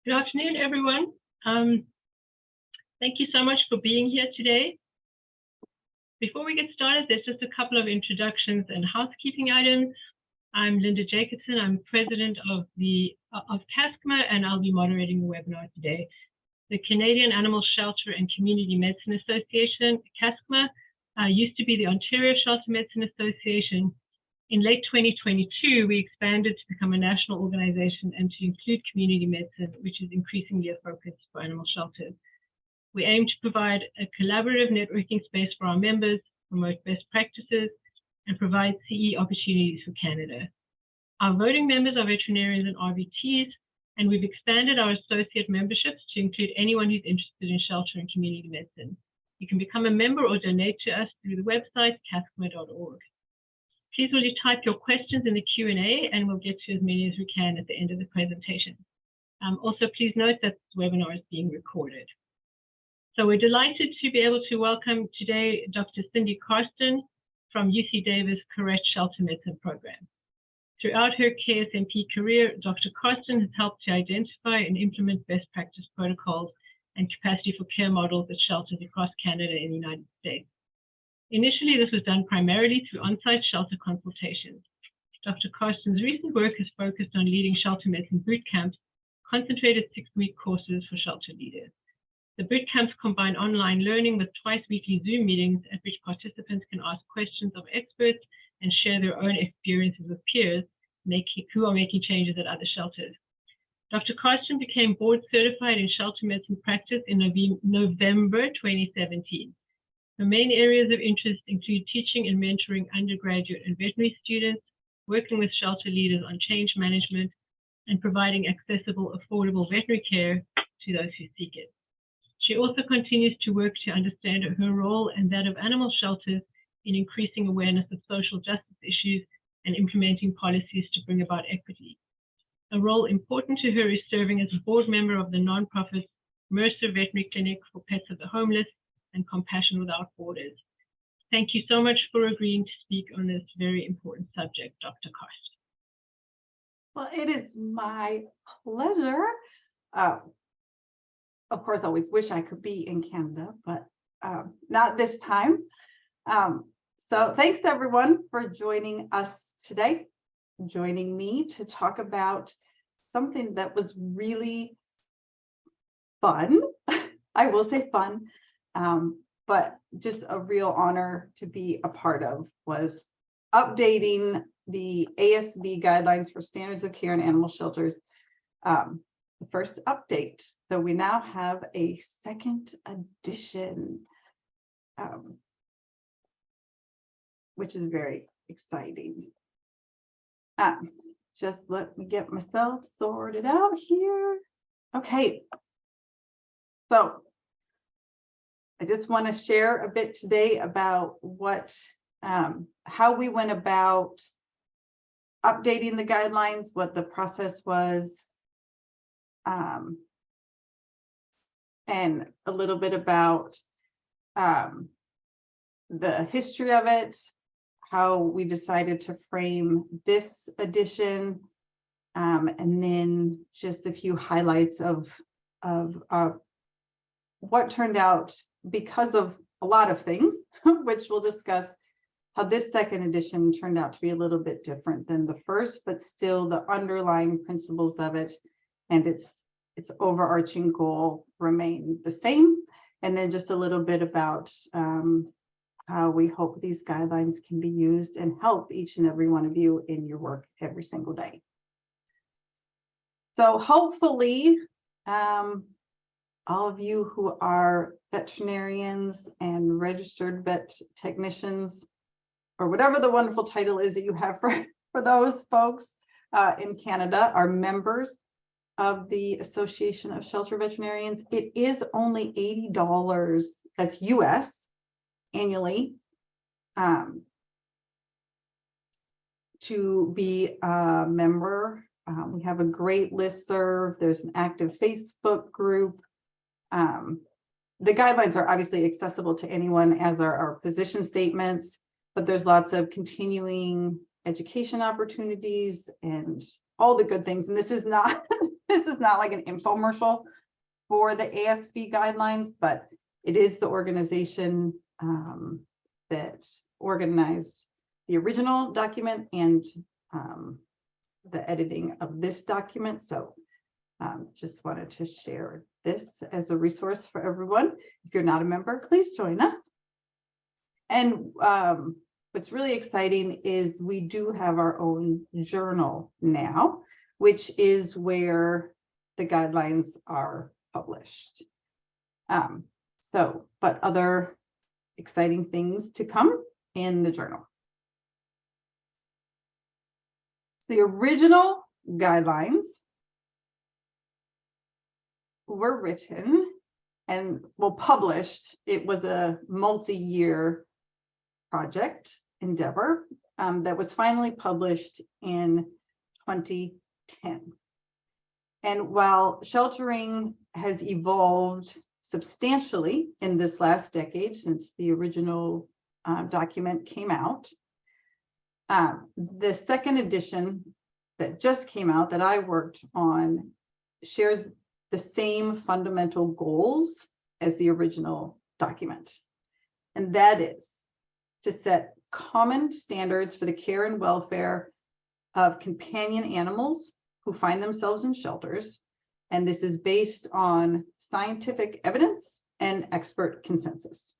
Good afternoon, everyone. Thank you so much for being here today. Before we get started, there's just a couple of introductions and housekeeping items. I'm Linda Jacobson. I'm president of CASCMA, and I'll be moderating the webinar today. The Canadian Animal Shelter and Community Medicine Association, CASCMA, used to be the Ontario Shelter Medicine Association. In late 2022, we expanded to become a national organization and to include community medicine, which is increasingly a focus for animal shelters. We aim to provide a collaborative networking space for our members, promote best practices, and provide CE opportunities for Canada. Our voting members are veterinarians and RVTs, and we've expanded our associate memberships to include anyone who's interested in shelter and community medicine. You can become a member or donate to us through the website cascma.org. Please will you type your questions in the Q&A, and we'll get to as many as we can at the end of the presentation. Also, please note that this webinar is being recorded. So we're delighted to be able to welcome today Dr. Cindy Karsten from UC Davis Correct Shelter Medicine Program. Throughout her KSMP career, Dr. Karsten has helped to identify and implement best practice protocols and capacity for care models at shelters across Canada and the United States. Initially, this was done primarily through on-site shelter consultations. Dr. Karsten's recent work has focused on leading shelter medicine boot camps, concentrated 6-week courses for shelter leaders. The boot camps combine online learning with twice-weekly Zoom meetings at which participants can ask questions of experts and share their own experiences with peers who are making changes at other shelters. Dr. Karsten became board certified in shelter medicine practice in November 2017. The main areas of interest include teaching and mentoring undergraduate and veterinary students, working with shelter leaders on change management, and providing accessible, affordable veterinary care to those who seek it. She also continues to work to understand her role and that of animal shelters in increasing awareness of social justice issues and implementing policies to bring about equity. A role important to her is serving as a board member of the nonprofit Mercer Veterinary Clinic for Pets of the Homeless and Compassion Without Borders. Thank you so much for agreeing to speak on this very important subject, Dr. Karsten. Well, it is my pleasure. Of course, I always wish I could be in Canada, but not this time. So thanks everyone for joining us today, joining me to talk about something that was really fun. I will say fun, but just a real honor to be a part of was updating the ASV Guidelines for Standards of Care in Animal Shelters. The first update. So we now have a second edition, which is very exciting. Just let me get myself sorted out here. Okay. So I just want to share a bit today about how we went about updating the guidelines, what the process was, and a little bit about the history of it, how we decided to frame this edition, and then just a few highlights of what turned out because of a lot of things, which we'll discuss, how this second edition turned out to be a little bit different than the first, but still the underlying principles of it and its overarching goal remain the same. And then just a little bit about how we hope these guidelines can be used and help each and every one of you in your work every single day. So hopefully, all of you who are veterinarians and registered vet technicians, or whatever the wonderful title is that you have for those folks in Canada, are members of the Association of Shelter Veterinarians. It is only $80, that's US, annually, to be a member. We have a great listserv. There's an active Facebook group. The guidelines are obviously accessible to anyone, as are our position statements, but there's lots of continuing education opportunities and all the good things. And this is not this is not like an infomercial for the ASV guidelines, but it is the organization that organized the original document and the editing of this document. So just wanted to share this as a resource for everyone. If you're not a member, please join us. And what's really exciting is we do have our own journal now, which is where the guidelines are published. But other exciting things to come in the journal. The original guidelines were written and published. It was a multi-year project endeavor that was finally published in 2010. And while sheltering has evolved substantially in this last decade since the original document came out, the second edition that just came out that I worked on shares the same fundamental goals as the original document. And that is to set common standards for the care and welfare of companion animals who find themselves in shelters. And this is based on scientific evidence and expert consensus.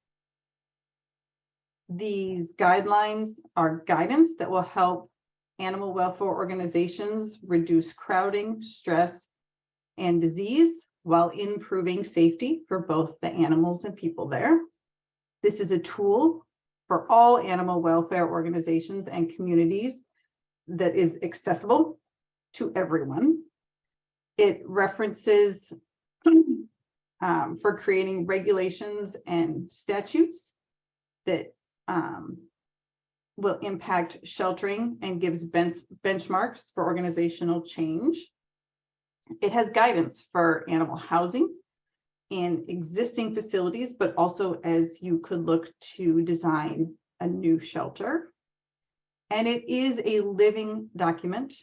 These guidelines are guidance that will help animal welfare organizations reduce crowding, stress, and disease while improving safety for both the animals and people there. This is a tool for all animal welfare organizations and communities that is accessible to everyone. It references for creating regulations and statutes that will impact sheltering and gives benchmarks for organizational change. It has guidance for animal housing in existing facilities, but also as you could look to design a new shelter. And it is a living document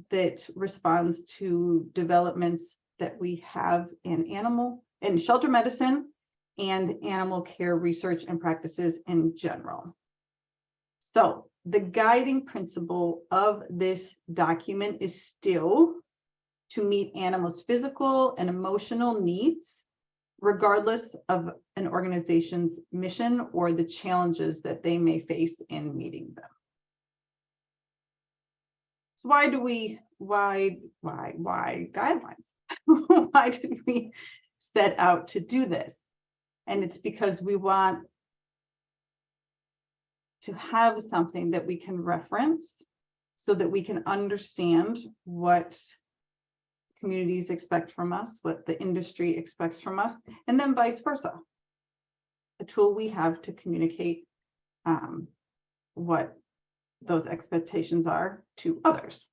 that responds to developments that we have in shelter medicine and animal care research and practices in general. So the guiding principle of this document is still to meet animals' physical and emotional needs, regardless of an organization's mission or the challenges that they may face in meeting them. So why guidelines? Why did we set out to do this? And it's because we want to have something that we can reference so that we can understand what communities expect from us, what the industry expects from us, and then vice versa. A tool we have to communicate what those expectations are to others.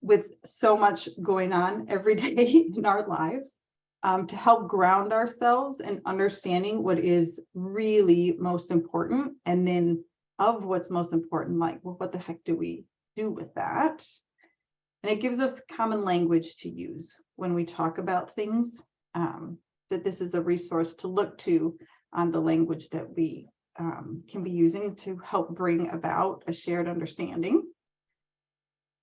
With so much going on every day in our lives, to help ground ourselves in understanding what is really most important, and then of what's most important, like, well, what the heck do we do with that? And it gives us common language to use when we talk about things, that this is a resource to look to on the language that we can be using to help bring about a shared understanding.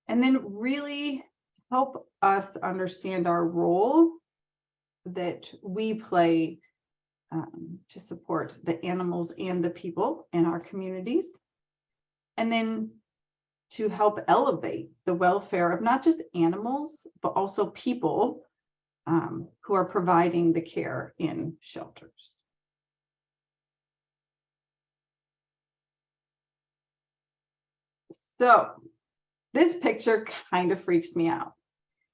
And then really help us understand our role that we play to support the animals and the people in our communities. And then to help elevate the welfare of not just animals, but also people who are providing the care in shelters. So this picture kind of freaks me out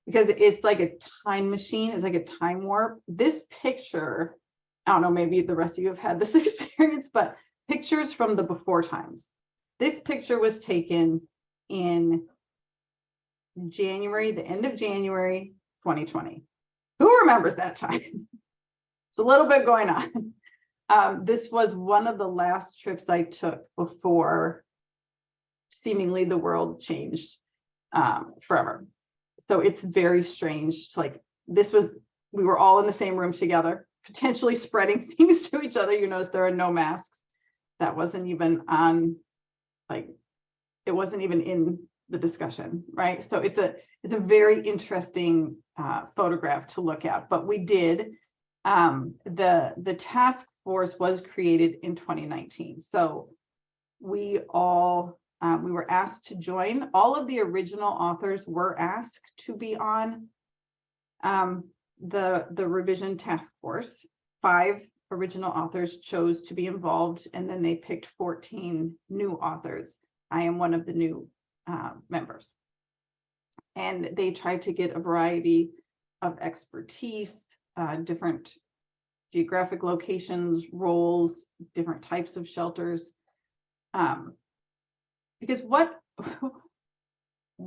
because it's like a time machine. It's like a time warp. This picture, I don't know, maybe the rest of you have had this experience, but pictures from the before times. This picture was taken in January, the end of January, 2020. Who remembers that time? It's a little bit going on. This was one of the last trips I took before seemingly the world changed forever. So it's very strange. Like we were all in the same room together, potentially spreading things to each other. You notice there are no masks. That wasn't even on, like, it wasn't even in the discussion, right? So it's a very interesting photograph to look at. But we did, the task force was created in 2019. So we were asked to join. All of the original authors were asked to be on the revision task force. 5 original authors chose to be involved, and then they picked 14 new authors. I am one of the new members. And they tried to get a variety of expertise, different geographic locations, roles, different types of shelters. Because what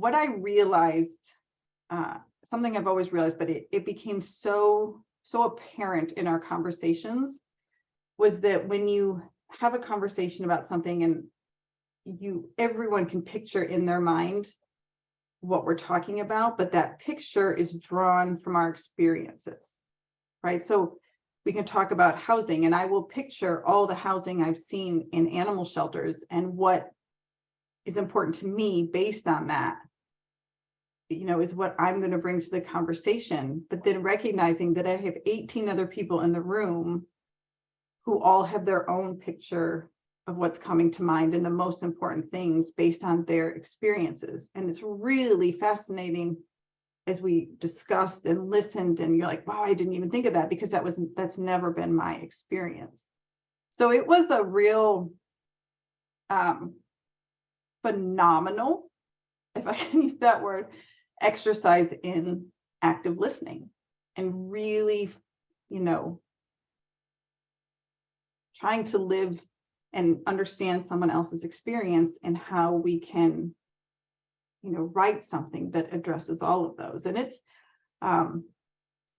I realized, something I've always realized, but it became so apparent in our conversations, was that when you have a conversation about something and everyone can picture in their mind what we're talking about, but that picture is drawn from our experiences, right? So we can talk about housing, and I will picture all the housing I've seen in animal shelters and what is important to me based on that, is what I'm going to bring to the conversation. But then recognizing that I have 18 other people in the room who all have their own picture of what's coming to mind and the most important things based on their experiences. And it's really fascinating as we discussed and listened, and you're like, wow, I didn't even think of that, because that's never been my experience. So it was a real phenomenal, if I can use that word, exercise in active listening, and really, trying to live and understand someone else's experience, and how we can, write something that addresses all of those. And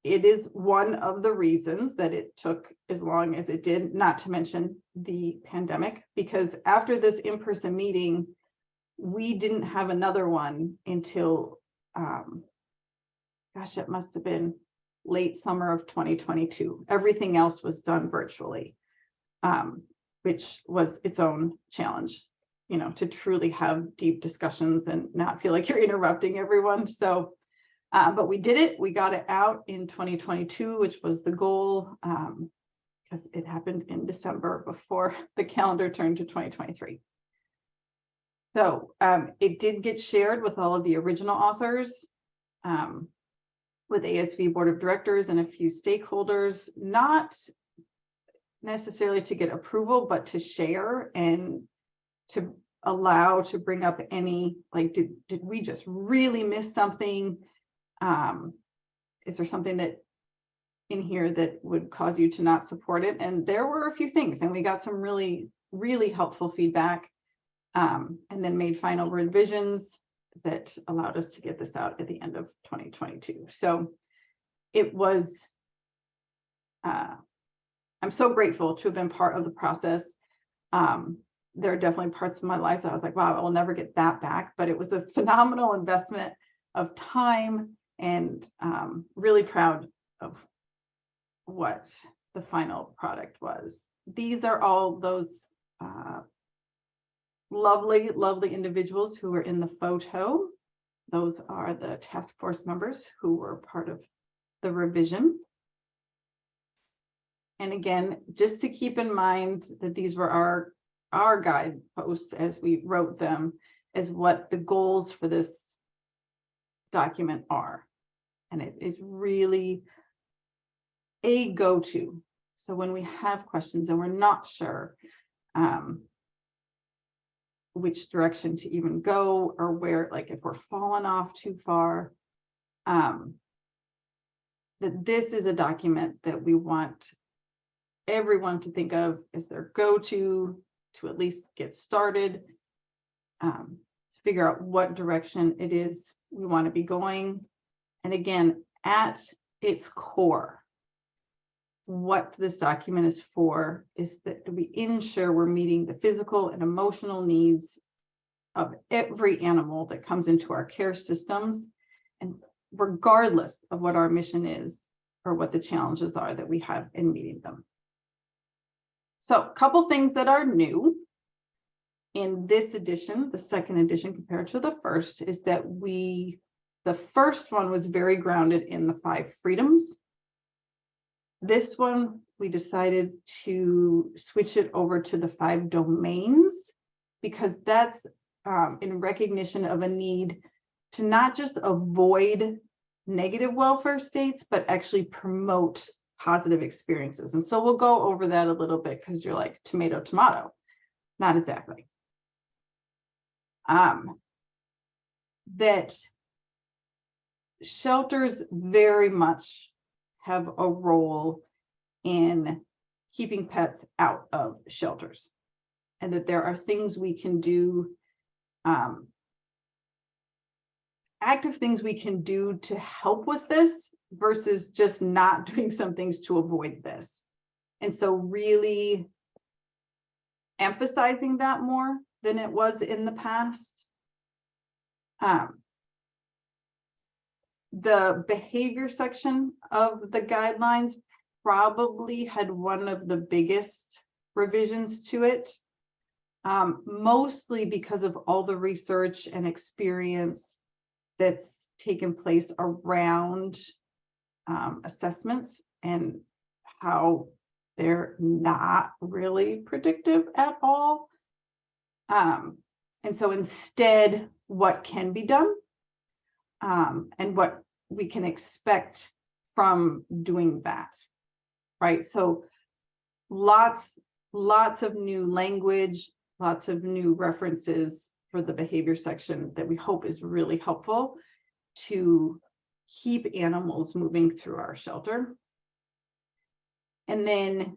it is one of the reasons that it took as long as it did, not to mention the pandemic, because after this in-person meeting, we didn't have another one until, it must have been late summer of 2022. Everything else was done virtually, which was its own challenge, to truly have deep discussions and not feel like you're interrupting everyone. So, but we did it. We got it out in 2022, which was the goal, because it happened in December before the calendar turned to 2023. So it did get shared with all of the original authors, with ASV Board of Directors and a few stakeholders, not necessarily to get approval, but to share and to allow to bring up any, like, did we just really miss something? Is there something that in here that would cause you to not support it? And there were a few things, and we got some really, really helpful feedback, and then made final revisions that allowed us to get this out at the end of 2022. So it was, I'm so grateful to have been part of the process. There are definitely parts of my life that I was like, wow, I will never get that back, but it was a phenomenal investment of time, and really proud of what the final product was. These are all those lovely, lovely individuals who were in the photo. Those are the task force members who were part of the revision. And again, just to keep in mind that these were our guideposts as we wrote them, as what the goals for this document are. And it is really a go-to. So when we have questions and we're not sure which direction to even go, or where, like if we're falling off too far, that this is a document that we want everyone to think of as their go-to to at least get started, to figure out what direction it is we want to be going. And again, at its core, what this document is for is that we ensure we're meeting the physical and emotional needs of every animal that comes into our care systems, and regardless of what our mission is or what the challenges are that we have in meeting them. So a couple things that are new in this edition, the second edition compared to the first, is that the first one was very grounded in the 5 freedoms. This one, we decided to switch it over to the 5 domains, because that's in recognition of a need to not just avoid negative welfare states, but actually promote positive experiences. And so we'll go over that a little bit, because you're like, tomato, tomato. Not exactly. That shelters very much have a role in keeping pets out of shelters, and that there are things we can do, active things we can do to help with this versus just not doing some things to avoid this. And so really emphasizing that more than it was in the past. The behavior section of the guidelines probably had one of the biggest revisions to it, mostly because of all the research and experience that's taken place around assessments and how they're not really predictive at all. And so instead, what can be done and what we can expect from doing that, right? So lots of new language, lots of new references for the behavior section that we hope is really helpful to keep animals moving through our shelter. And then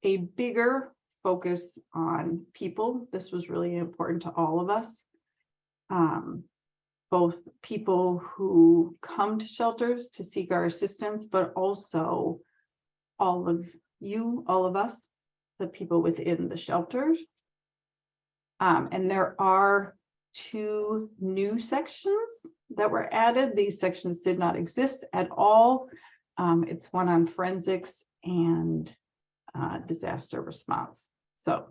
a bigger focus on people. This was really important to all of us. Both people who come to shelters to seek our assistance, but also all of you, all of us, the people within the shelters. And there are 2 new sections that were added. These sections did not exist at all. It's one on forensics and disaster response. So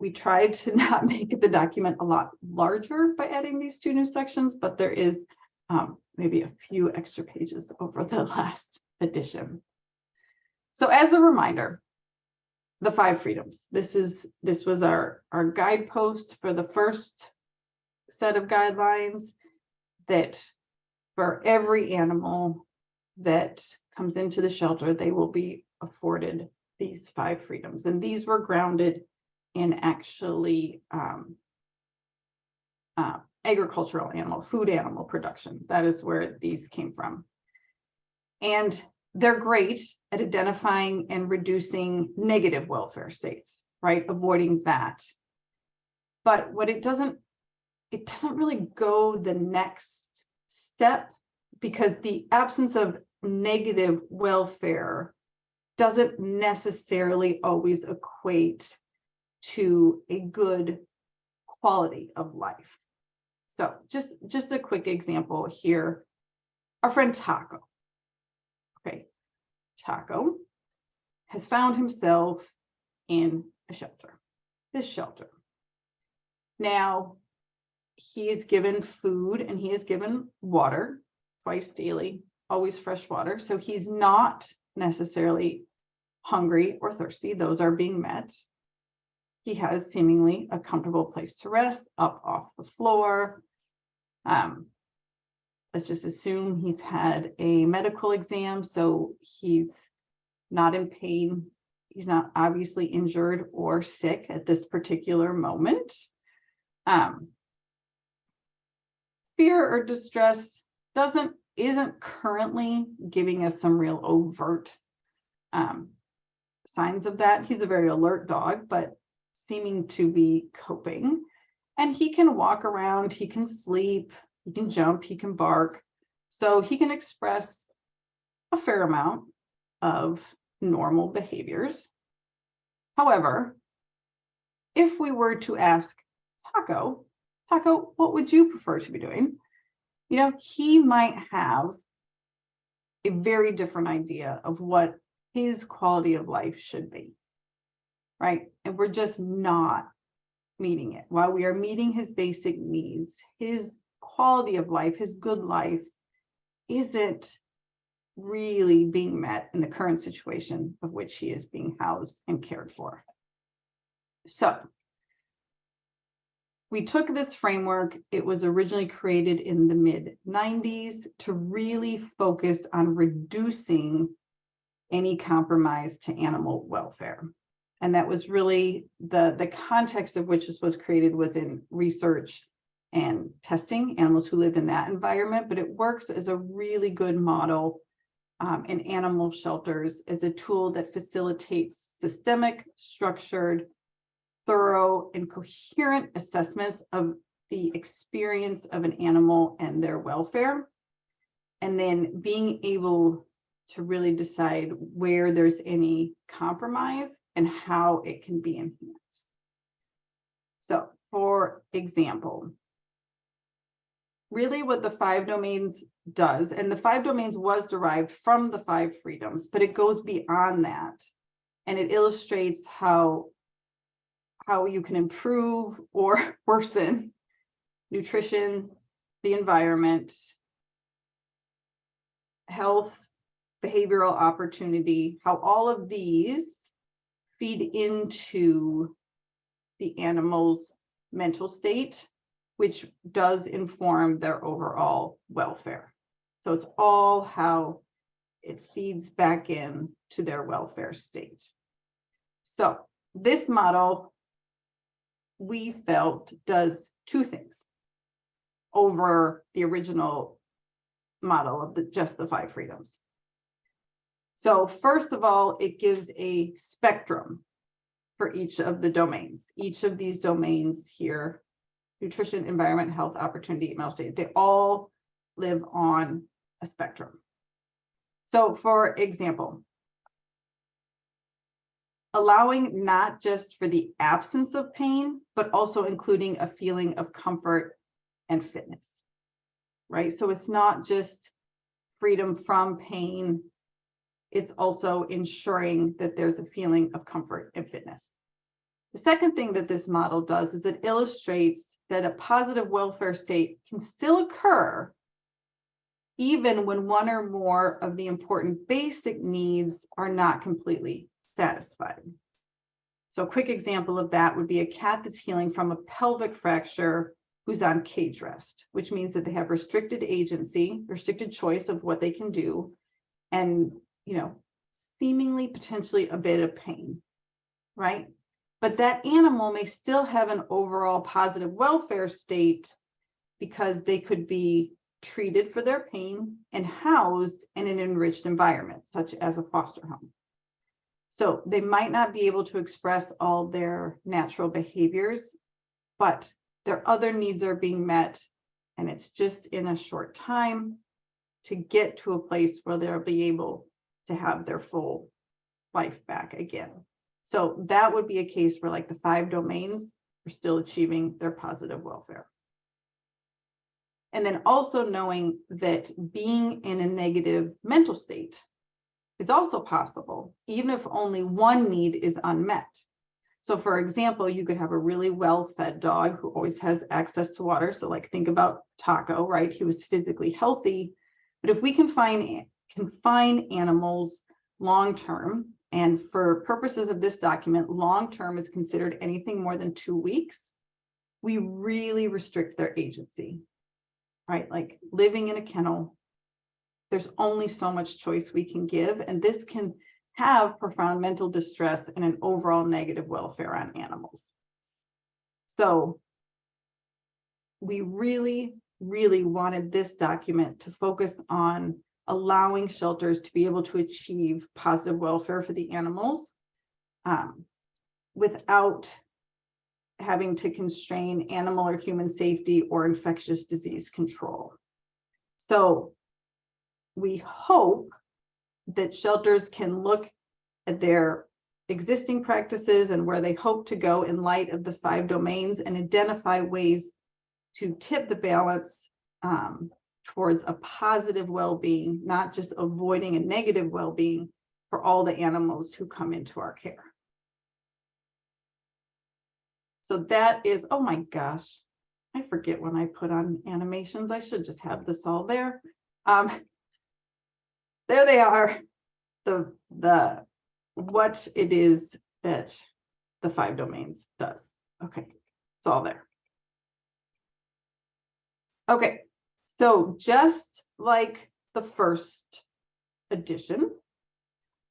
we tried to not make the document a lot larger by adding these 2 new sections, but there is maybe a few extra pages over the last edition. So as a reminder, the 5 freedoms. This was our guidepost for the first set of guidelines, that for every animal that comes into the shelter, they will be afforded these 5 freedoms. And these were grounded in actually agricultural food animal production. That is where these came from. And they're great at identifying and reducing negative welfare states, right? Avoiding that. But what it doesn't really go the next step, because the absence of negative welfare doesn't necessarily always equate to a good quality of life. So just a quick example here. Our friend Taco. Okay, Taco has found himself in a shelter, this shelter. Now, he is given food and he is given water twice daily, always fresh water. So he's not necessarily hungry or thirsty. Those are being met. He has seemingly a comfortable place to rest, up off the floor. Let's just assume he's had a medical exam, so he's not in pain. He's not obviously injured or sick at this particular moment. Fear or distress isn't currently giving us some real overt signs of that. He's a very alert dog, but seeming to be coping. And he can walk around, he can sleep, he can jump, he can bark. So he can express a fair amount of normal behaviors. However, if we were to ask Taco, what would you prefer to be doing? You know, he might have a very different idea of what his quality of life should be, right? And we're just not meeting it. While we are meeting his basic needs, his quality of life, his good life isn't really being met in the current situation of which he is being housed and cared for. So we took this framework. It was originally created in the mid-90s to really focus on reducing any compromise to animal welfare. And that was really the context of which this was created was in research and testing animals who lived in that environment, but it works as a really good model in animal shelters as a tool that facilitates systemic, structured, thorough, and coherent assessments of the experience of an animal and their welfare, and then being able to really decide where there's any compromise and how it can be enhanced. So, for example, really what the 5 domains does, and the 5 domains was derived from the 5 freedoms, but it goes beyond that, and it illustrates how you can improve or worsen nutrition, the environment, health, behavioral opportunity, how all of these feed into the animal's mental state, which does inform their overall welfare. So it's all how it feeds back in to their welfare state. So this model, we felt, does 2 things over the original model of just the 5 freedoms. So first of all, it gives a spectrum for each of the domains. Each of these domains here, nutrition, environment, health, opportunity, mental state, they all live on a spectrum. So for example, allowing not just for the absence of pain, but also including a feeling of comfort and fitness, right? So it's not just freedom from pain, it's also ensuring that there's a feeling of comfort and fitness. The second thing that this model does is it illustrates that a positive welfare state can still occur even when one or more of the important basic needs are not completely satisfied. So a quick example of that would be a cat that's healing from a pelvic fracture who's on cage rest, which means that they have restricted agency, restricted choice of what they can do, and seemingly potentially a bit of pain, right? But that animal may still have an overall positive welfare state because they could be treated for their pain and housed in an enriched environment, such as a foster home. So they might not be able to express all their natural behaviors, but their other needs are being met, and it's just in a short time to get to a place where they'll be able to have their full life back again. So that would be a case where, like, the 5 domains are still achieving their positive welfare. And then also knowing that being in a negative mental state is also possible, even if only one need is unmet. So for example, you could have a really well-fed dog who always has access to water. So like, think about Taco, right? He was physically healthy, but if we can confine animals long-term, and for purposes of this document, long-term is considered anything more than 2 weeks, we really restrict their agency, right? Like living in a kennel, there's only so much choice we can give, and this can have profound mental distress and an overall negative welfare on animals. So we really, really wanted this document to focus on allowing shelters to be able to achieve positive welfare for the animals without having to constrain animal or human safety or infectious disease control. So we hope that shelters can look at their existing practices and where they hope to go in light of the 5 domains, and identify ways to tip the balance towards a positive well-being, not just avoiding a negative well-being for all the animals who come into our care. So that is, oh my gosh, I forget when I put on animations. I should just have this all there. There they are, the what it is that the 5 domains does. Okay, it's all there. Okay, so just like the first edition,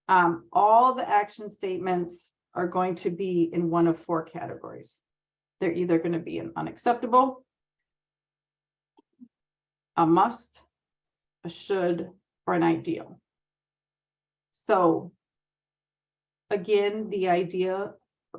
all the action statements are going to be in one of 4 categories. They're either going to be an unacceptable, a must, a should, or an ideal. So again, the idea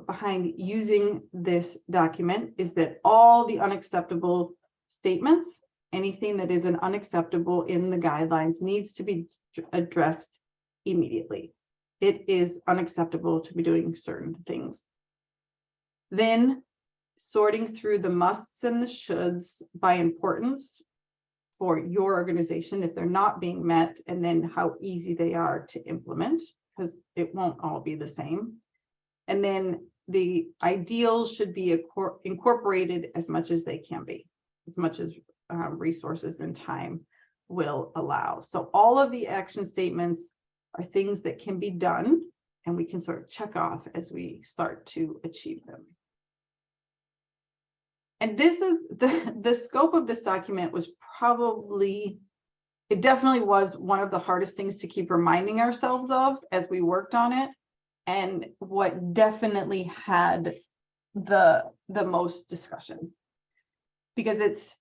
behind using this document is that all the unacceptable statements, anything that is an unacceptable in the guidelines, needs to be addressed immediately. It is unacceptable to be doing certain things. Then sorting through the musts and the shoulds by importance for your organization if they're not being met, and then how easy they are to implement, because it won't all be the same. And then the ideals should be incorporated as much as they can be, as much as resources and time will allow. So all of the action statements are things that can be done, and we can sort of check off as we start to achieve them. And this is the scope of this document was probably, it definitely was one of the hardest things to keep reminding ourselves of as we worked on it, and what definitely had the most discussion, because it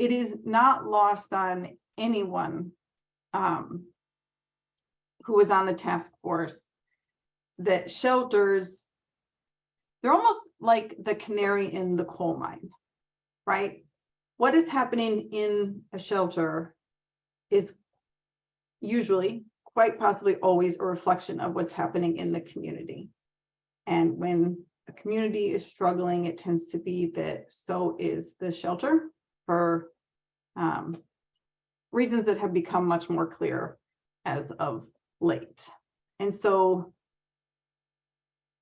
is not lost on anyone who was on the task force that shelters, they're almost like the canary in the coal mine, right? What is happening in a shelter is usually, quite possibly always, a reflection of what's happening in the community. And when a community is struggling, it tends to be that so is the shelter, for reasons that have become much more clear as of late. And so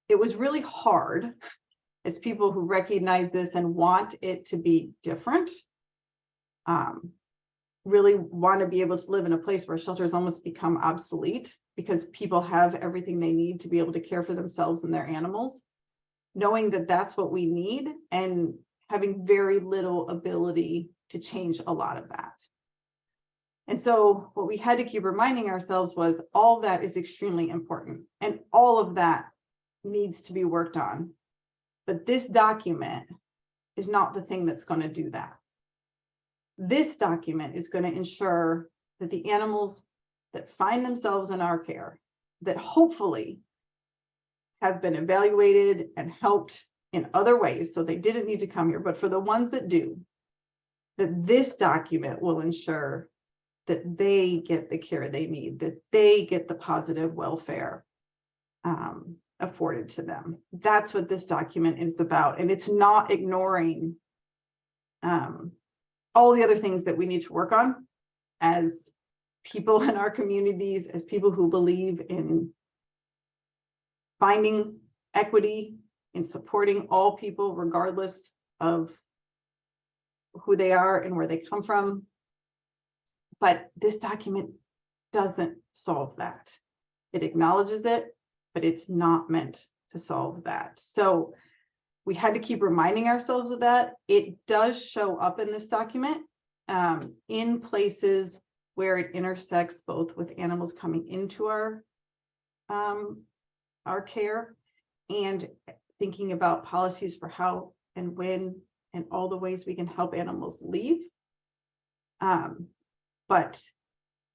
it was really hard, as people who recognize this and want it to be different, really want to be able to live in a place where shelters almost become obsolete because people have everything they need to be able to care for themselves and their animals, knowing that that's what we need and having very little ability to change a lot of that. And so what we had to keep reminding ourselves was all that is extremely important, and all of that needs to be worked on. But this document is not the thing that's going to do that. This document is going to ensure that the animals that find themselves in our care, that hopefully have been evaluated and helped in other ways, so they didn't need to come here, but for the ones that do, that this document will ensure that they get the care they need, that they get the positive welfare afforded to them. That's what this document is about. And it's not ignoring all the other things that we need to work on as people in our communities, as people who believe in finding equity, in supporting all people, regardless of who they are and where they come from. But this document doesn't solve that. It acknowledges it, but it's not meant to solve that. So we had to keep reminding ourselves of that. It does show up in this document in places where it intersects both with animals coming into our care and thinking about policies for how and when and all the ways we can help animals leave. But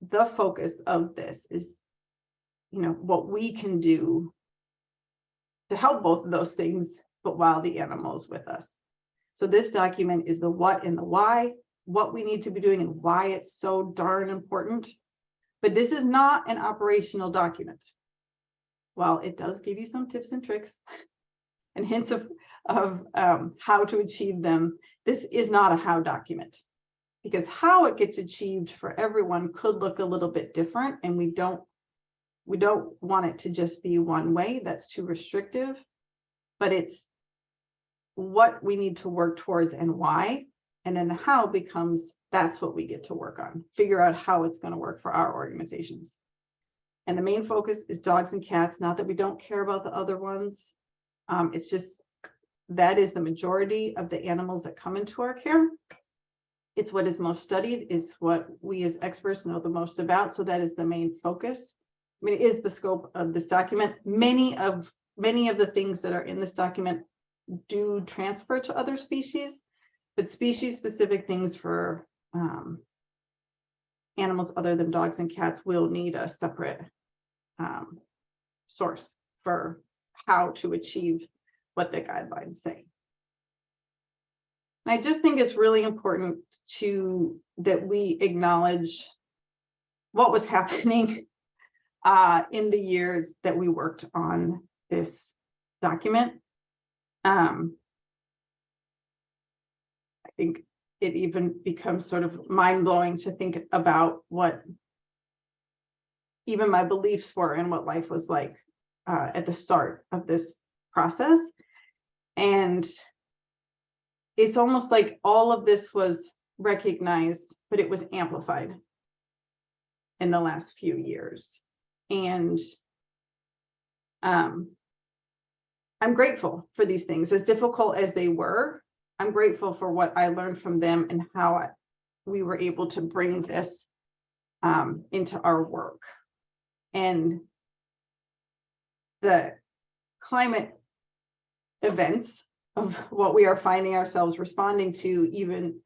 the focus of this is, what we can do to help both of those things, but while the animal is with us. So this document is the what and the why, what we need to be doing and why it's so darn important. But this is not an operational document. while it does give you some tips and tricks and hints of how to achieve them, this is not a how document, because how it gets achieved for everyone could look a little bit different, and we don't want it to just be one way. That's too restrictive, but it's what we need to work towards and why, and then the how becomes, that's what we get to work on, figure out how it's going to work for our organizations. And the main focus is dogs and cats, not that we don't care about the other ones. It's just that is the majority of the animals that come into our care. It's what is most studied. It's what we as experts know the most about. So that is the main focus. I mean, it is the scope of this document. Many of the things that are in this document do transfer to other species, but species-specific things for animals other than dogs and cats will need a separate source for how to achieve what the guidelines say. And I just think it's really important that we acknowledge what was happening in the years that we worked on this document. I think it even becomes sort of mind-blowing to think about what even my beliefs were and what life was like at the start of this process. And it's almost like all of this was recognized, but it was amplified in the last few years. And I'm grateful for these things, as difficult as they were. I'm grateful for what I learned from them and how we were able to bring this into our work. And the climate events of what we are finding ourselves responding to, even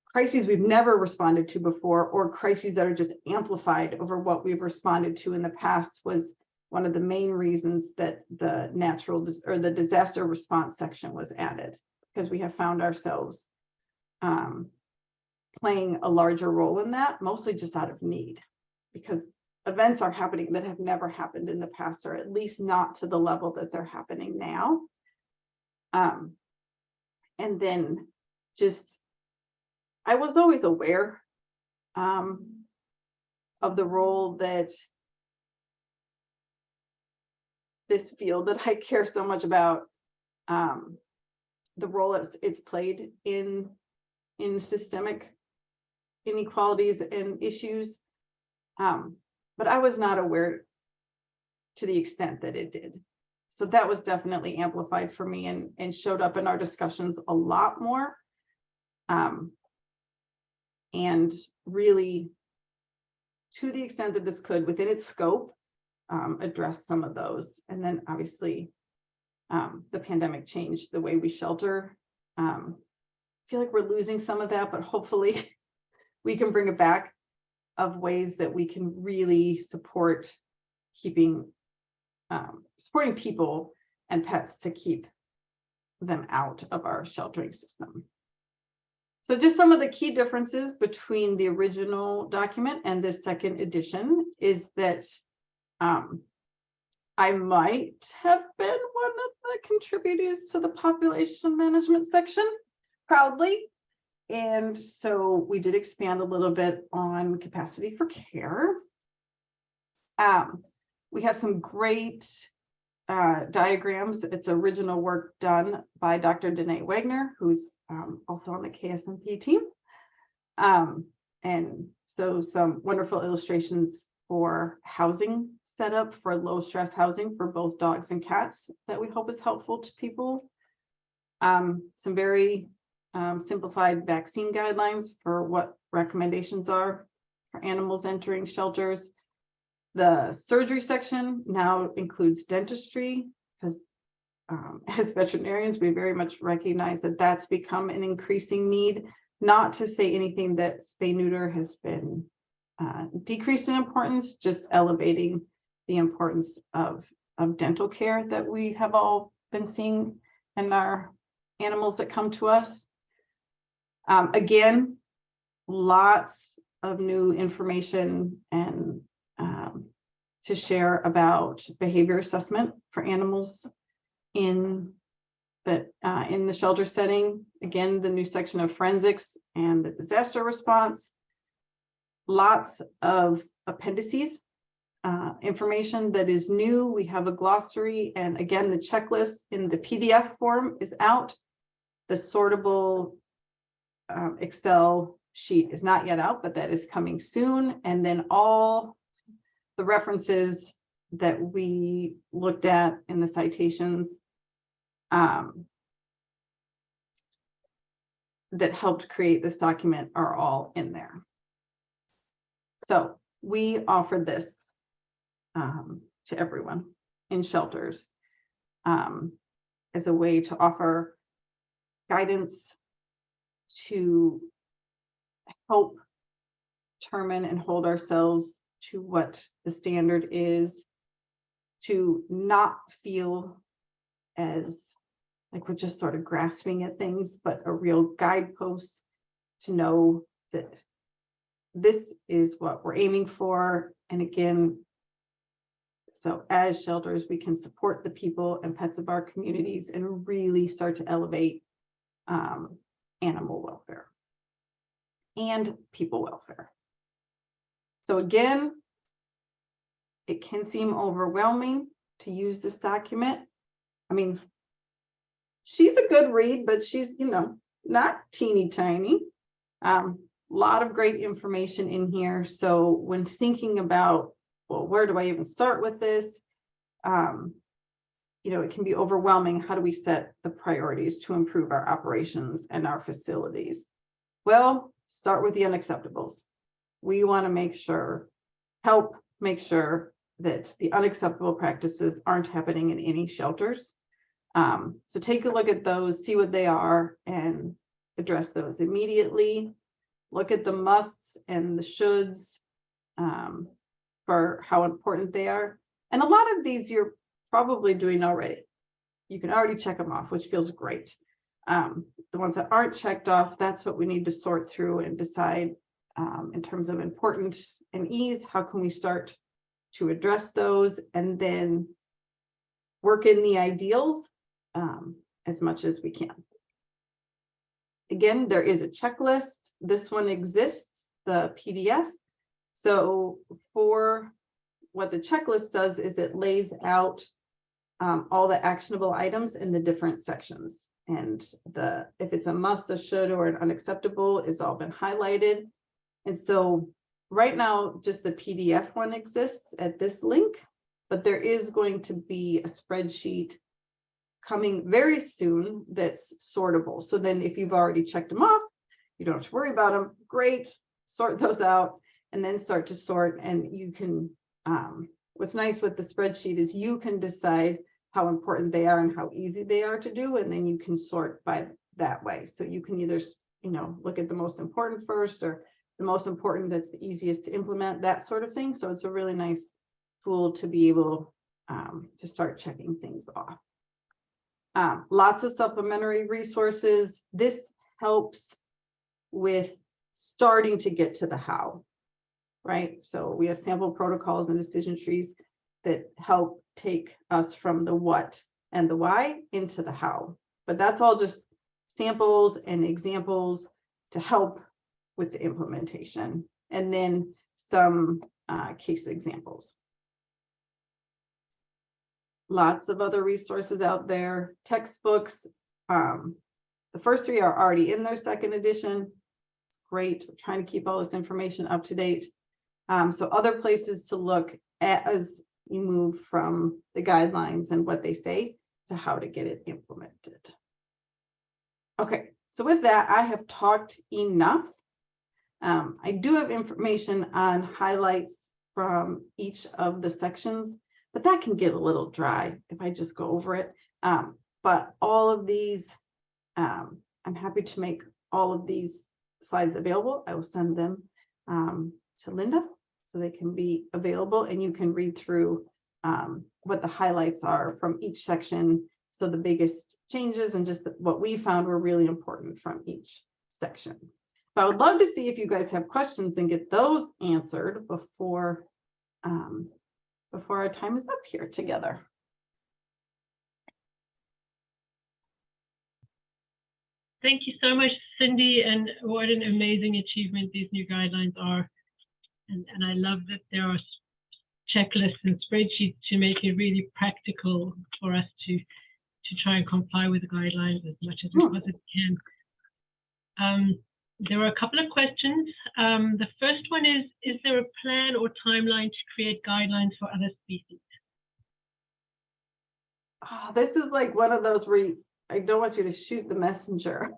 crises we've never responded to before, or crises that are just amplified over what we've responded to in the past, was one of the main reasons that the the disaster response section was added, because we have found ourselves playing a larger role in that, mostly just out of need, because events are happening that have never happened in the past, or at least not to the level that they're happening now. And then just, I was always aware of the role that this field that I care so much about, the role it's played in systemic inequalities and issues. But I was not aware to the extent that it did. So that was definitely amplified for me and showed up in our discussions a lot more. And really, to the extent that this could, within its scope, address some of those. And then obviously, the pandemic changed the way we shelter. I feel like we're losing some of that, but hopefully we can bring it back, of ways that we can really support supporting people and pets to keep them out of our sheltering system. So just some of the key differences between the original document and this second edition is that I might have been one of the contributors to the population management section, proudly. And so we did expand a little bit on capacity for care. We have some great diagrams. It's original work done by Dr. Danae Wagner, who's also on the KSMP team. And so some wonderful illustrations for housing setup, for low stress housing for both dogs and cats, that we hope is helpful to people. Some very simplified vaccine guidelines for what recommendations are for animals entering shelters. The surgery section now includes dentistry, because as veterinarians, we very much recognize that that's become an increasing need. Not to say anything that spay-neuter has been decreased in importance, just elevating the importance of dental care that we have all been seeing in our animals that come to us. Again, lots of new information and to share about behavior assessment for animals in the shelter setting. Again, the new section of forensics and the disaster response. Lots of appendices, information that is new. We have a glossary, and again, the checklist in the PDF form is out. The sortable Excel sheet is not yet out, but that is coming soon. And then all the references that we looked at in the citations that helped create this document are all in there. So we offered this to everyone in shelters as a way to offer guidance to help determine and hold ourselves to what the standard is, to not feel as like we're just sort of grasping at things, but a real guidepost to know that this is what we're aiming for. And again, so as shelters, we can support the people and pets of our communities and really start to elevate animal welfare and people welfare. So again, it can seem overwhelming to use this document. I mean, she's a good read, but she's, not teeny tiny. Lot of great information in here. So when thinking about, well, where do I even start with this? It can be overwhelming. How do we set the priorities to improve our operations and our facilities? Well, start with the unacceptables. We want to help make sure that the unacceptable practices aren't happening in any shelters. So take a look at those, see what they are, and address those immediately. Look at the musts and the shoulds for how important they are. And a lot of these you're probably doing already. You can already check them off, which feels great. The ones that aren't checked off, that's what we need to sort through and decide in terms of importance and ease. How can we start to address those and then work in the ideals as much as we can. Again, there is a checklist. This one exists, the PDF. So for what the checklist does is it lays out all the actionable items in the different sections. And if it's a must, a should, or an unacceptable is all been highlighted. And so right now, just the PDF one exists at this link, but there is going to be a spreadsheet coming very soon that's sortable. So then if you've already checked them off, you don't have to worry about them. Great, sort those out and then start to sort. And you can, what's nice with the spreadsheet is you can decide how important they are and how easy they are to do. And then you can sort by that way. So you can either, look at the most important first or the most important that's the easiest to implement, that sort of thing. So it's a really nice tool to be able to start checking things off. Lots of supplementary resources. This helps with starting to get to the how, right? So we have sample protocols and decision trees that help take us from the what and the why into the how. But that's all just samples and examples to help with the implementation, and then some case examples. Lots of other resources out there, textbooks. The first three are already in their second edition. It's great. We're trying to keep all this information up to date. So other places to look at as you move from the guidelines and what they say to how to get it implemented. Okay, so with that, I have talked enough. I do have information on highlights from each of the sections, but that can get a little dry if I just go over it. But all of these, I'm happy to make all of these slides available. I will send them to Linda so they can be available, and you can read through what the highlights are from each section. So the biggest changes and just what we found were really important from each section. But I would love to see if you guys have questions and get those answered before before our time is up here together. Thank you so much, Cindy, and what an amazing achievement these new guidelines are. And I love that there are checklists and spreadsheets to make it really practical for us to try and comply with the guidelines as much as we possibly can. There are a couple of questions. The first one is there a plan or timeline to create guidelines for other species? Oh, this is like one of those where I don't want you to shoot the messenger.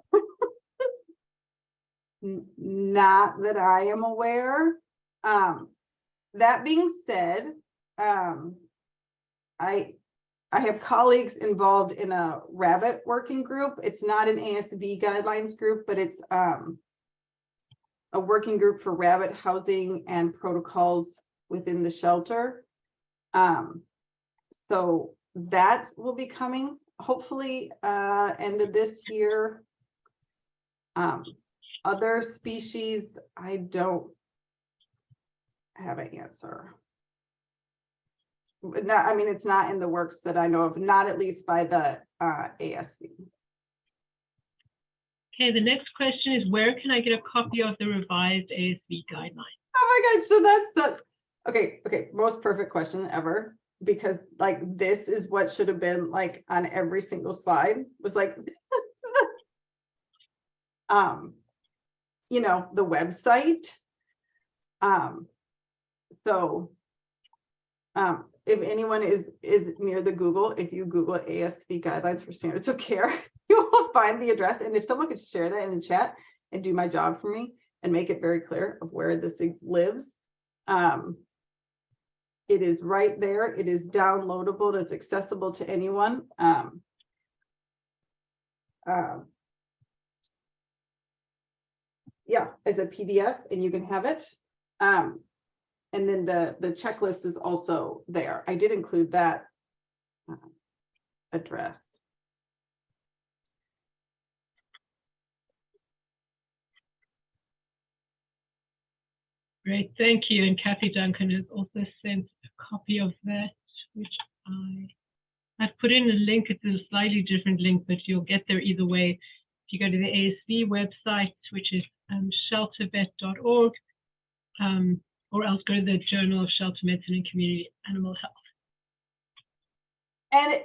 Not that I am aware. That being said, I have colleagues involved in a rabbit working group. It's not an ASV guidelines group, but it's a working group for rabbit housing and protocols within the shelter. So that will be coming hopefully end of this year. Other species, I don't have an answer. Not, I mean, it's not in the works that I know of, not at least by the ASV. Okay, the next question is, where can I get a copy of the revised ASV guidelines? Oh my gosh, so that's the, okay, most perfect question ever, because like this is what should have been like on every single slide, was like, you know, the website. So if anyone is near the Google, if you Google ASV guidelines for standards of care, you will find the address. And if someone could share that in the chat and do my job for me and make it very clear of where this lives. It is right there. It is downloadable. It's accessible to anyone. Yeah, as a PDF, and you can have it. And then the checklist is also there. I did include that address. Great, thank you. And Kathy Duncan has also sent a copy of that, which I've put in a link. It's a slightly different link, but you'll get there either way. If you go to the ASV website, which is sheltervet.org, or else go to the Journal of Shelter Medicine and Community Animal Health. And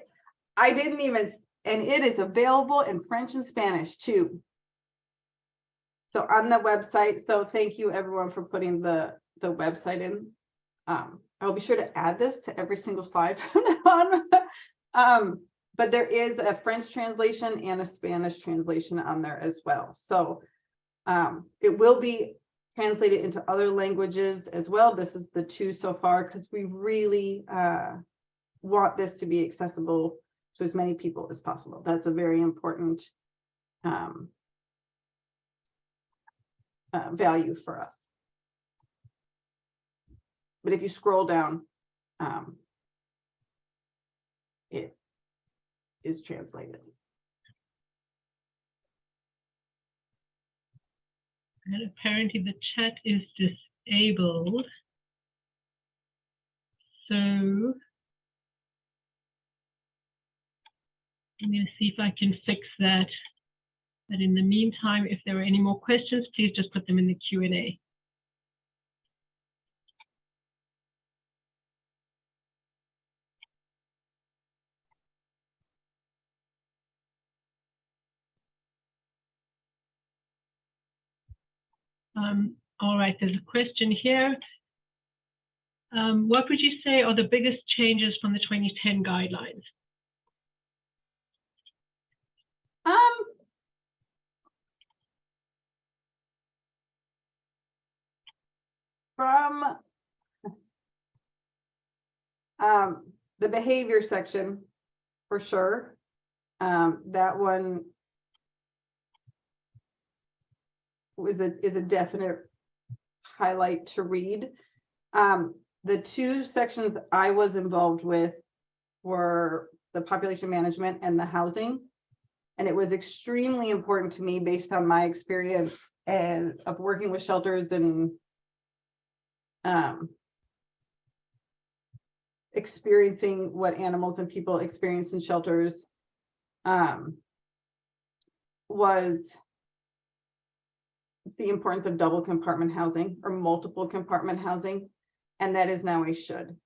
I didn't even, and it is available in French and Spanish too. So on the website, so thank you everyone for putting the website in. I'll be sure to add this to every single slide from now on. But there is a French translation and a Spanish translation on there as well. So it will be translated into other languages as well. This is the 2 so far, because we really want this to be accessible to as many people as possible. That's a very important value for us. But if you scroll down, it is translated. And apparently the chat is disabled. So I'm going to see if I can fix that. But in the meantime, if there are any more questions, please just put them in the Q&A. All right, there's a question here. What would you say are the biggest changes from the 2010 guidelines? From the behavior section, for sure. That one is a definite highlight to read. The 2 sections I was involved with were the population management and the housing. And it was extremely important to me based on my experience and of working with shelters and experiencing what animals and people experience in shelters was the importance of double compartment housing or multiple compartment housing, and that is now a should.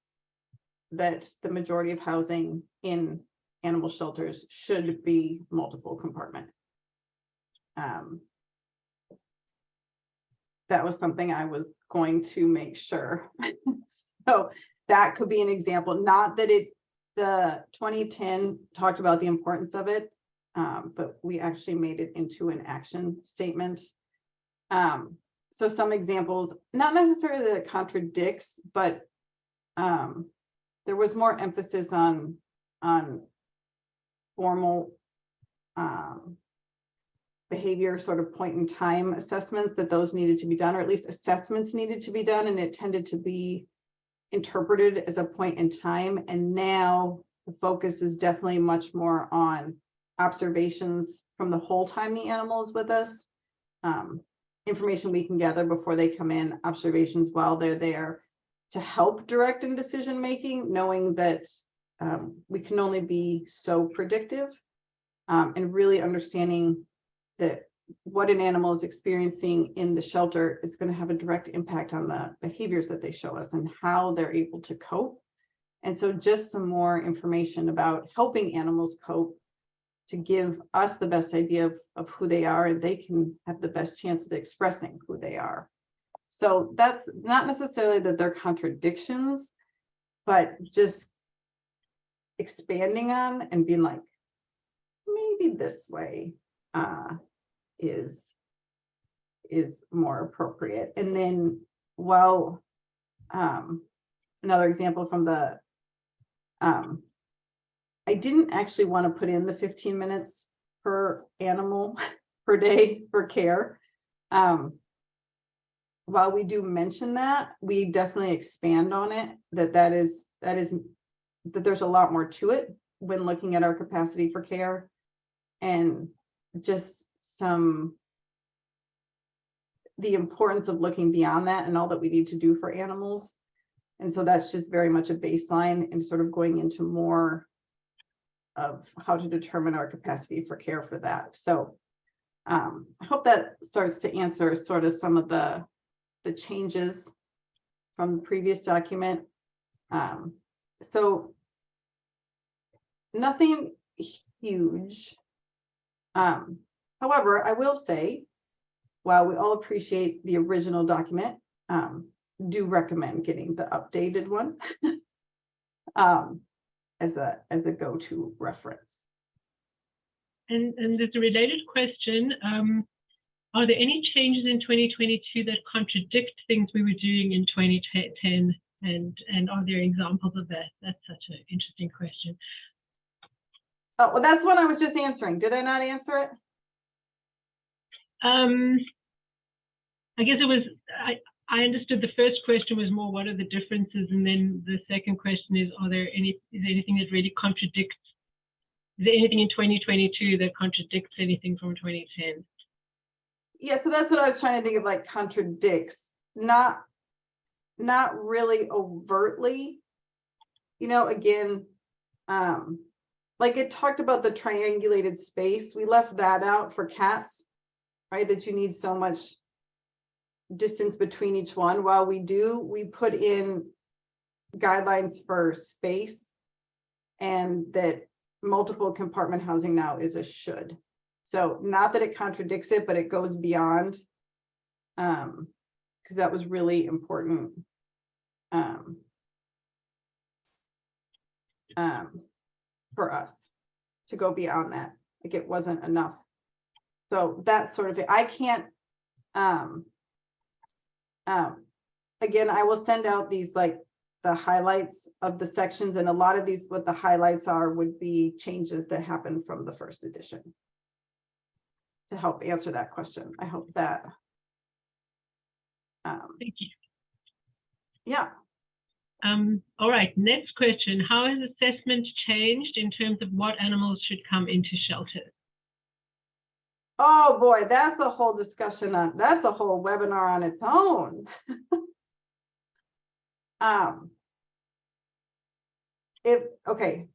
That the majority of housing in animal shelters should be multiple compartment. That was something I was going to make sure. So that could be an example, not that the 2010 talked about the importance of it, but we actually made it into an action statement. So some examples, not necessarily that it contradicts, but there was more emphasis on formal behavior sort of point in time assessments, that those needed to be done, or at least assessments needed to be done, and it tended to be interpreted as a point in time. And now the focus is definitely much more on observations from the whole time the animal is with us, information we can gather before they come in, observations while they're there, to help direct in decision making, knowing that we can only be so predictive, and really understanding that what an animal is experiencing in the shelter is going to have a direct impact on the behaviors that they show us and how they're able to cope. And so just some more information about helping animals cope to give us the best idea of who they are, and they can have the best chance of expressing who they are. So that's not necessarily that they're contradictions, but just expanding on and being like, maybe this way is more appropriate. And then, well, another example from the I didn't actually want to put in the 15 minutes per animal per day for care. While we do mention that, we definitely expand on it, that there's a lot more to it when looking at our capacity for care, and just the importance of looking beyond that and all that we need to do for animals. And so that's just very much a baseline, and sort of going into more of how to determine our capacity for care for that. So I hope that starts to answer sort of some of the changes from the previous document. So nothing huge. However, I will say, while we all appreciate the original document, do recommend getting the updated one as a go-to reference. And there's a related question. Are there any changes in 2022 that contradict things we were doing in 2010? And are there examples of that? That's such an interesting question. Oh, well, that's what I was just answering. Did I not answer it? I guess it was, I understood the first question was more, what are the differences? And then the second question is, is there anything that really contradicts? Is there anything in 2022 that contradicts anything from 2010? Yeah, so that's what I was trying to think of, like contradicts, not really overtly, again, like it talked about the triangulated space. We left that out for cats, right? That you need so much distance between each one. While we put in guidelines for space, and that multiple compartment housing now is a should. So not that it contradicts it, but it goes beyond, because that was really important for us to go beyond that. Like it wasn't enough. So that's sort of it. I can't, again, I will send out these, like the highlights of the sections, and a lot of these, what the highlights are would be changes that happened from the first edition, to help answer that question. I hope that. Thank you. Yeah. All right, next question. How has assessment changed in terms of what animals should come into shelters? Oh boy, that's a whole discussion that's a whole webinar on its own. okay.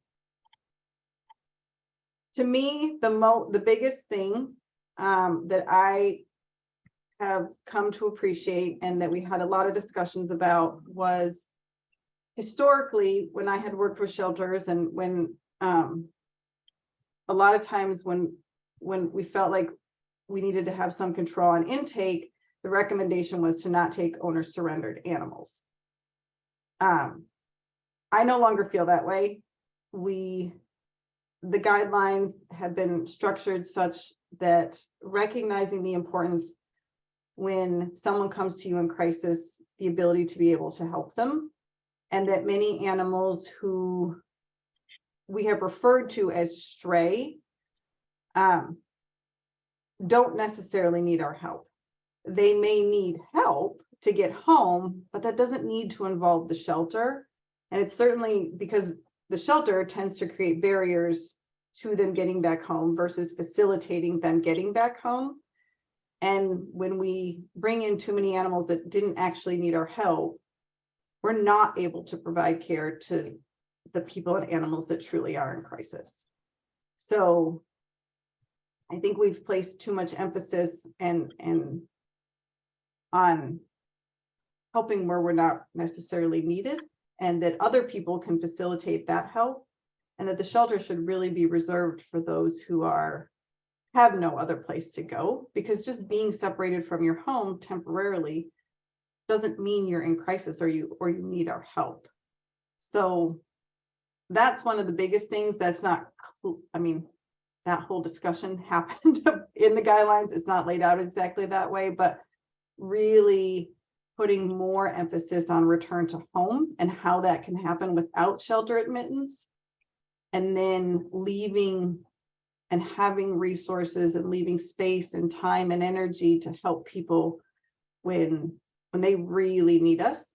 To me, the biggest thing that I have come to appreciate and that we had a lot of discussions about was historically when I had worked with shelters and when a lot of times when we felt like we needed to have some control on intake, the recommendation was to not take owner surrendered animals. I no longer feel that way. The guidelines have been structured such that recognizing the importance when someone comes to you in crisis, the ability to be able to help them, and that many animals who we have referred to as stray don't necessarily need our help. They may need help to get home, but that doesn't need to involve the shelter. And it's certainly because the shelter tends to create barriers to them getting back home versus facilitating them getting back home. And when we bring in too many animals that didn't actually need our help, we're not able to provide care to the people and animals that truly are in crisis. So I think we've placed too much emphasis and on helping where we're not necessarily needed, and that other people can facilitate that help, and that the shelter should really be reserved for those who have no other place to go, because just being separated from your home temporarily doesn't mean you're in crisis or you need our help. So that's one of the biggest things. That's not, I mean, that whole discussion happened in the guidelines. It's not laid out exactly that way, but really putting more emphasis on return to home and how that can happen without shelter admittance, and then leaving and having resources and leaving space and time and energy to help people when they really need us.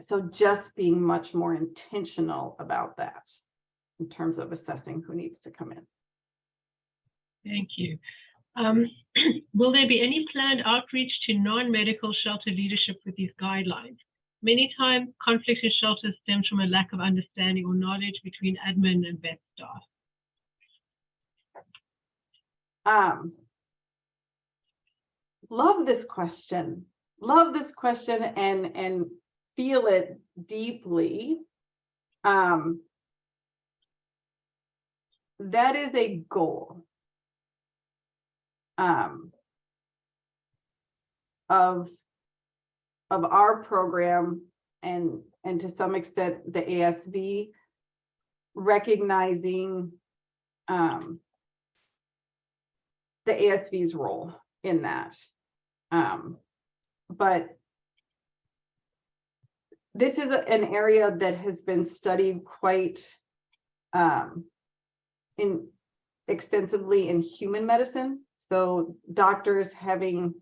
So just being much more intentional about that in terms of assessing who needs to come in. Thank you. Will there be any planned outreach to non-medical shelter leadership with these guidelines? Many times, conflict in shelters stems from a lack of understanding or knowledge between admin and vet staff. Love this question. Love this question and feel it deeply. That is a goal of our program and to some extent the ASV, recognizing the ASV's role in that. But this is an area that has been studied quite extensively in human medicine. So doctors having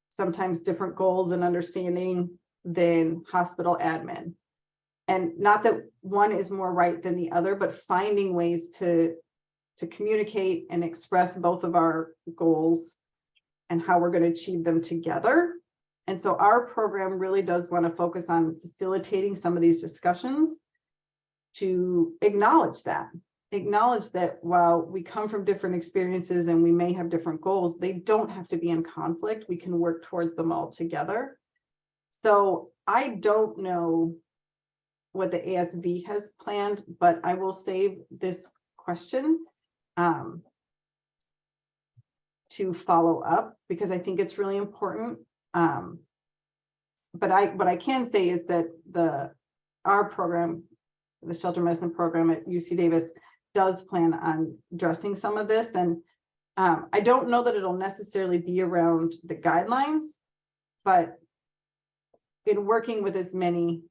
sometimes different goals and understanding than hospital admin. And not that one is more right than the other, but finding ways to communicate and express both of our goals and how we're going to achieve them together. And so our program really does want to focus on facilitating some of these discussions to acknowledge that while we come from different experiences and we may have different goals, they don't have to be in conflict. We can work towards them all together. So I don't know what the ASV has planned, but I will save this question to follow up because I think it's really important. But what I can say is that our program, the shelter medicine program at UC Davis, does plan on addressing some of this. And I don't know that it'll necessarily be around the guidelines, but in working with as many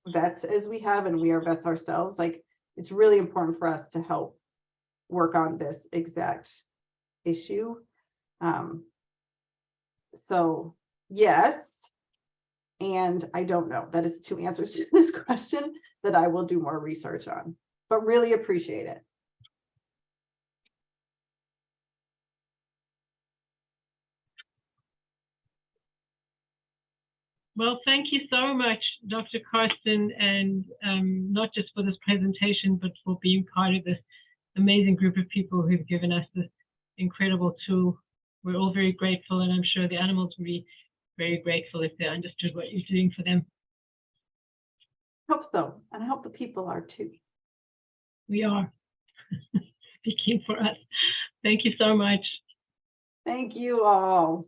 vets as we have, and we are vets ourselves, like it's really important for us to help work on this exact issue. So yes, and I don't know. That is two answers to this question that I will do more research on, but really appreciate it. Well, thank you so much, Dr. Karsten, and not just for this presentation, but for being part of this amazing group of people who've given us this incredible tool. We're all very grateful, and I'm sure the animals will be very grateful if they understood what you're doing for them. Hope so, and I hope the people are too. We are. Speaking for us. Thank you so much. Thank you all.